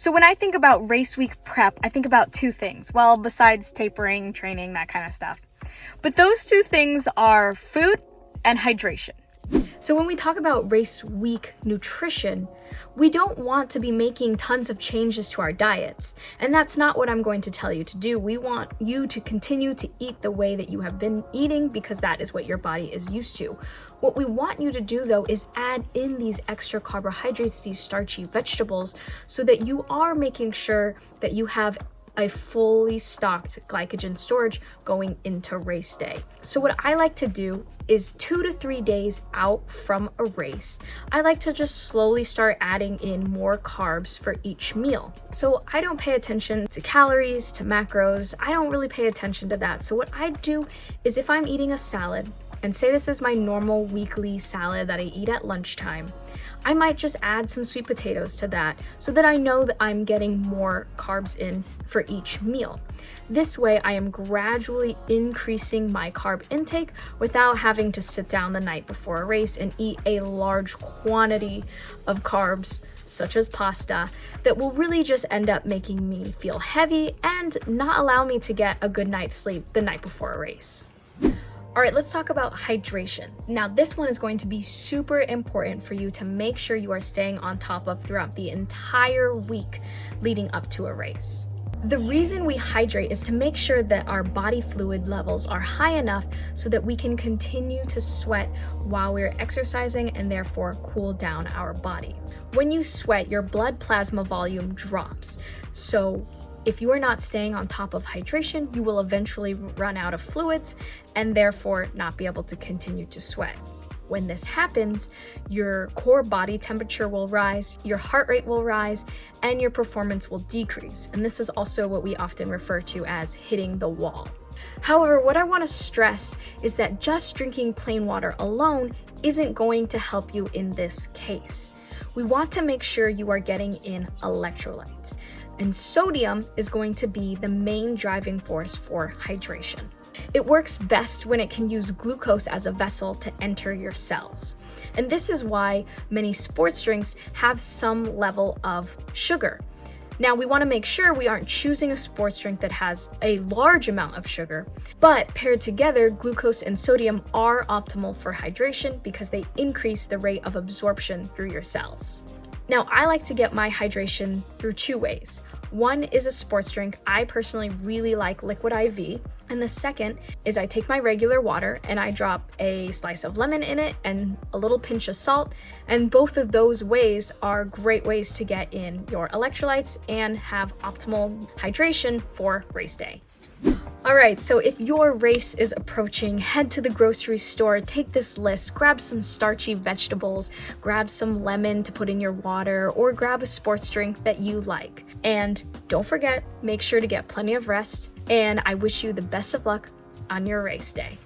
So when I think about race week prep, I think about two things. Well, besides tapering, training, that kind of stuff. But those two things are food and hydration. So when we talk about race week nutrition, we don't want to be making tons of changes to our diets. And that's not what I'm going to tell you to do. We want you to continue to eat the way that you have been eating because that is what your body is used to. What we want you to do though is add in these extra carbohydrates, these starchy vegetables, so that you are making sure that you have a fully stocked glycogen storage going into race day. So what I like to do is 2 to 3 days out from a race, I like to just slowly start adding in more carbs for each meal. So I don't pay attention to calories, to macros. I don't really pay attention to that. So what I do is if I'm eating a salad, and say this is my normal weekly salad that I eat at lunchtime, I might just add some sweet potatoes to that so that I know that I'm getting more carbs in for each meal. This way, I am gradually increasing my carb intake without having to sit down the night before a race and eat a large quantity of carbs, such as pasta, that will really just end up making me feel heavy and not allow me to get a good night's sleep the night before a race. All right, let's talk about hydration. Now, this one is going to be super important for you to make sure you are staying on top of throughout the entire week leading up to a race. The reason we hydrate is to make sure that our body fluid levels are high enough so that we can continue to sweat while we're exercising and therefore cool down our body. When you sweat, your blood plasma volume drops. So if you are not staying on top of hydration, you will eventually run out of fluids and therefore not be able to continue to sweat. When this happens, your core body temperature will rise, your heart rate will rise, and your performance will decrease. And this is also what we often refer to as hitting the wall. However, what I want to stress is that just drinking plain water alone isn't going to help you in this case. We want to make sure you are getting in electrolytes. And sodium is going to be the main driving force for hydration. It works best when it can use glucose as a vessel to enter your cells. And this is why many sports drinks have some level of sugar. Now, we want to make sure we aren't choosing a sports drink that has a large amount of sugar, but paired together, glucose and sodium are optimal for hydration because they increase the rate of absorption through your cells. Now, I like to get my hydration through two ways. One is a sports drink. I personally really like Liquid IV. And the second is I take my regular water and I drop a slice of lemon in it and a little pinch of salt. And both of those ways are great ways to get in your electrolytes and have optimal hydration for race day. All right, so if your race is approaching, head to the grocery store, take this list, grab some starchy vegetables, grab some lemon to put in your water, or grab a sports drink that you like. And don't forget, make sure to get plenty of rest, and I wish you the best of luck on your race day.